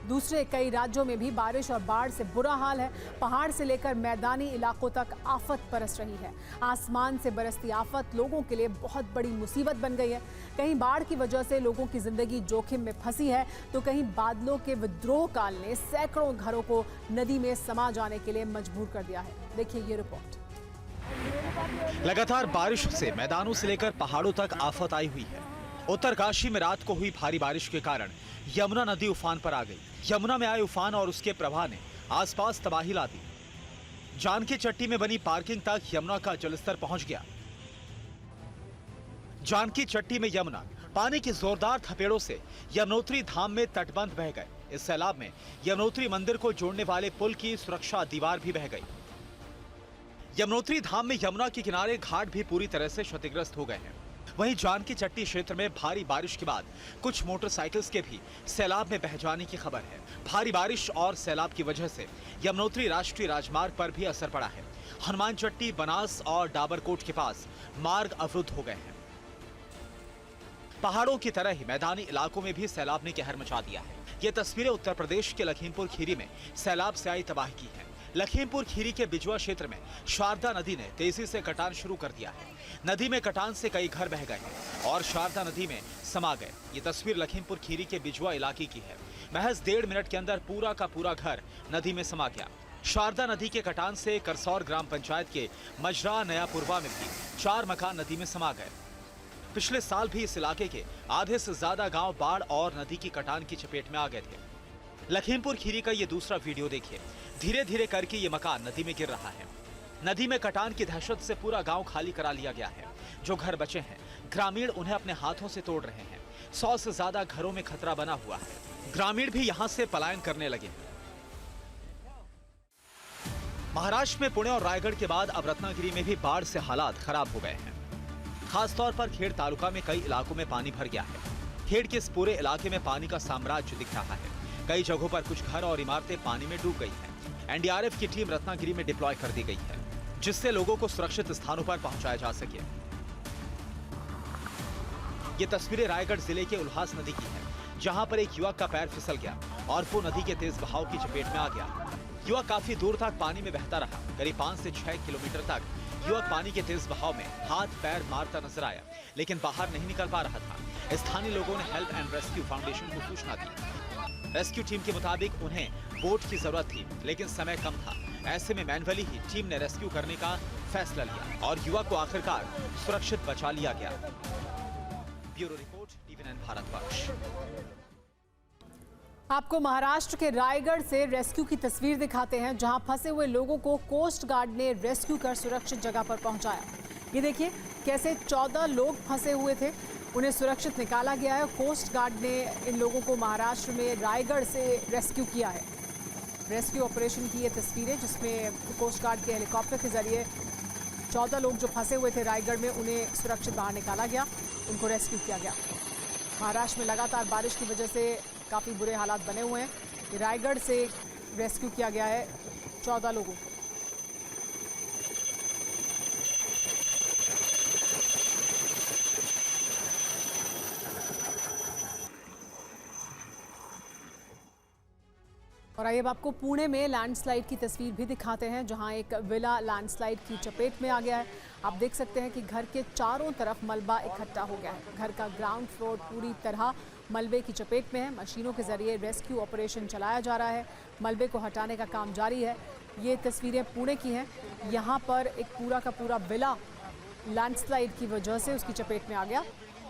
दूसरे कई राज्यों में भी बारिश और बाढ़ से बुरा हाल है। पहाड़ से लेकर मैदानी इलाकों तक आफत बरस रही है। आसमान से बरसती आफत लोगों के लिए बहुत बड़ी मुसीबत बन गई है। कहीं बाढ़ की वजह से लोगों की जिंदगी जोखिम में फंसी है, तो कहीं बादलों के विद्रोह काल ने सैकड़ों घरों को नदी में समा जाने के लिए मजबूर कर दिया है। देखिए ये रिपोर्ट। लगातार बारिश से मैदानों से लेकर पहाड़ों तक आफत आई हुई है। उत्तरकाशी में रात को हुई भारी बारिश के कारण यमुना नदी उफान पर आ गई। यमुना में आए उफान और उसके प्रवाह ने आसपास तबाही ला दी। जानकी चट्टी में बनी पार्किंग तक यमुना का जलस्तर पहुंच गया। जानकी चट्टी में यमुना पानी की जोरदार थपेड़ों से यमुनोत्री धाम में तटबंध बह गए। इस सैलाब में यमुनोत्री मंदिर को जोड़ने वाले पुल की सुरक्षा दीवार भी बह गई। यमुनोत्री धाम में यमुना के किनारे घाट भी पूरी तरह से क्षतिग्रस्त हो गए हैं। वहीं जानकी चट्टी क्षेत्र में भारी बारिश के बाद कुछ मोटरसाइकिल्स के भी सैलाब में बह जाने की खबर है। भारी बारिश और सैलाब की वजह से यमुनोत्री राष्ट्रीय राजमार्ग पर भी असर पड़ा है। हनुमान चट्टी, बनास और डाबरकोट के पास मार्ग अवरुद्ध हो गए हैं। पहाड़ों की तरह ही मैदानी इलाकों में भी सैलाब ने कहर मचा दिया है। ये तस्वीरें उत्तर प्रदेश के लखीमपुर खीरी में सैलाब से आई तबाही की है। लखीमपुर खीरी के बिजुआ क्षेत्र में शारदा नदी ने तेजी से कटान शुरू कर दिया है। नदी में कटान से कई घर बह गए हैं और शारदा नदी में समा गए। ये तस्वीर लखीमपुर खीरी के बिजुआ इलाके की है। महज 1.5 मिनट के अंदर पूरा का पूरा घर नदी में समा गया। शारदा नदी के कटान से करसौर ग्राम पंचायत के मजरा नयापुरवा में भी 4 मकान नदी में समा गए। पिछले साल भी इस इलाके के आधे से ज्यादा गांव बाढ़ और नदी की कटान की चपेट में आ गए थे। लखीमपुर खीरी का ये दूसरा वीडियो देखिए। धीरे धीरे करके ये मकान नदी में गिर रहा है। नदी में कटान की दहशत से पूरा गांव खाली करा लिया गया है। जो घर बचे हैं, ग्रामीण उन्हें अपने हाथों से तोड़ रहे हैं। 100 से ज्यादा घरों में खतरा बना हुआ है। ग्रामीण भी यहां से पलायन करने लगे हैं। महाराष्ट्र में पुणे और रायगढ़ के बाद अब रत्नागिरी में भी बाढ़ से हालात खराब हो गए हैं। खासतौर पर खेड़ तालुका में कई इलाकों में पानी भर गया है। खेड़ के इस पूरे इलाके में पानी का साम्राज्य दिख रहा है। कई जगहों पर कुछ घर और इमारतें पानी में डूब गई हैं। एनडीआरएफ की टीम रत्नागिरी में डिप्लॉय कर दी गई है, जिससे लोगों को सुरक्षित स्थानों पर पहुंचाया जा सके। ये तस्वीरें रायगढ़ जिले के उल्हास नदी की है, जहां पर एक युवक का पैर फिसल गया और वो नदी के तेज बहाव की चपेट में आ गया। युवक काफी दूर तक पानी में बहता रहा। करीब 5 से 6 किलोमीटर तक युवक पानी के तेज बहाव में हाथ पैर मारता नजर आया, लेकिन बाहर नहीं निकल पा रहा था। स्थानीय लोगों ने हेल्प एंड रेस्क्यू फाउंडेशन को सूचना दी। रेस्क्यू टीम के मुताबिक उन्हें बोट की जरूरत थी, लेकिन समय कम था। ऐसे में मैन्युअली ही टीम ने रेस्क्यू करने का फैसला लिया और युवक को आखिरकार सुरक्षित बचा लिया गया। Bureau report, TVNN Bharatvarsh. आपको महाराष्ट्र के रायगढ़ से रेस्क्यू की तस्वीर दिखाते हैं, जहां फंसे हुए लोगों को कोस्ट गार्ड ने रेस्क्यू कर सुरक्षित जगह पर पहुंचाया। ये देखिए कैसे 14 लोग फंसे हुए थे, उन्हें सुरक्षित निकाला गया है। कोस्ट गार्ड ने इन लोगों को महाराष्ट्र में रायगढ़ से रेस्क्यू किया है। रेस्क्यू ऑपरेशन की ये तस्वीरें, जिसमें कोस्ट गार्ड के हेलीकॉप्टर के जरिए 14 लोग जो फंसे हुए थे रायगढ़ में, उन्हें सुरक्षित बाहर निकाला गया, उनको रेस्क्यू किया गया। महाराष्ट्र में लगातार बारिश की वजह से काफ़ी बुरे हालात बने हुए हैं। रायगढ़ से रेस्क्यू किया गया है 14 लोगों को। और आइए अब आपको पुणे में लैंडस्लाइड की तस्वीर भी दिखाते हैं, जहां एक विला लैंडस्लाइड की चपेट में आ गया है। आप देख सकते हैं कि घर के चारों तरफ मलबा इकट्ठा हो गया है। घर का ग्राउंड फ्लोर पूरी तरह मलबे की चपेट में है। मशीनों के जरिए रेस्क्यू ऑपरेशन चलाया जा रहा है। मलबे को हटाने का काम जारी है। ये तस्वीरें पुणे की हैं। यहाँ पर एक पूरा का पूरा विला लैंडस्लाइड की वजह से उसकी चपेट में आ गया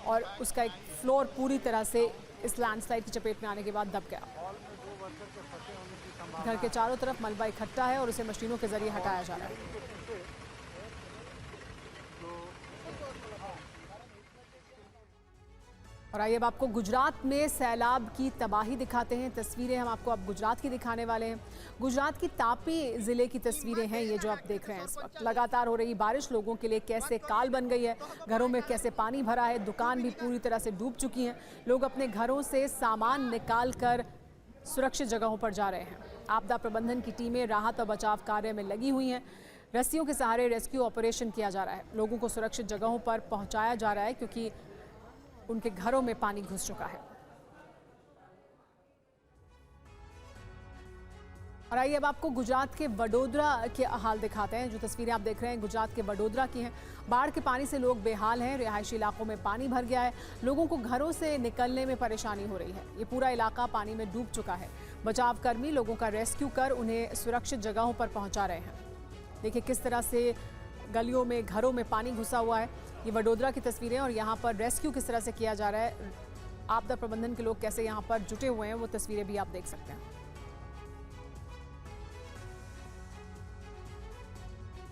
और उसका एक फ्लोर पूरी तरह से इस लैंडस्लाइड की चपेट में आने के बाद दब गया। घर के चारों तरफ मलबा इकट्ठा है और उसे मशीनों के जरिए हटाया जा रहा है। और आइए अब आपको गुजरात में सैलाब की तबाही दिखाते हैं। तस्वीरें हम आपको अब गुजरात की दिखाने वाले हैं। गुजरात की तापी जिले की तस्वीरें हैं ये जो आप देख रहे हैं। इस वक्त लगातार हो रही बारिश लोगों के लिए कैसे काल बन गई है। घरों में कैसे पानी भरा है। दुकान भी पूरी तरह से डूब चुकी हैं। लोग अपने घरों से सामान निकाल कर सुरक्षित जगहों पर जा रहे हैं। आपदा प्रबंधन की टीमें राहत और बचाव कार्य में लगी हुई हैं। रस्सियों के सहारे रेस्क्यू ऑपरेशन किया जा रहा है। लोगों को सुरक्षित जगहों पर पहुंचाया जा रहा है क्योंकि उनके घरों में पानी घुस चुका है। और आइए अब आपको गुजरात के वडोदरा के हाल दिखाते हैं। जो तस्वीरें आप देख रहे हैं गुजरात के वडोदरा की हैं। बाढ़ के पानी से लोग बेहाल हैं। रिहायशी इलाकों में पानी भर गया है। लोगों को घरों से निकलने में परेशानी हो रही है। ये पूरा इलाका पानी में डूब चुका है। बचाव कर्मी लोगों का रेस्क्यू कर उन्हें सुरक्षित जगहों पर पहुंचा रहे हैं। देखिए किस तरह से गलियों में, घरों में पानी घुसा हुआ है। ये वडोदरा की तस्वीरें और यहाँ पर रेस्क्यू किस तरह से किया जा रहा है। आपदा प्रबंधन के लोग कैसे यहाँ पर जुटे हुए हैं वो तस्वीरें भी आप देख सकते हैं।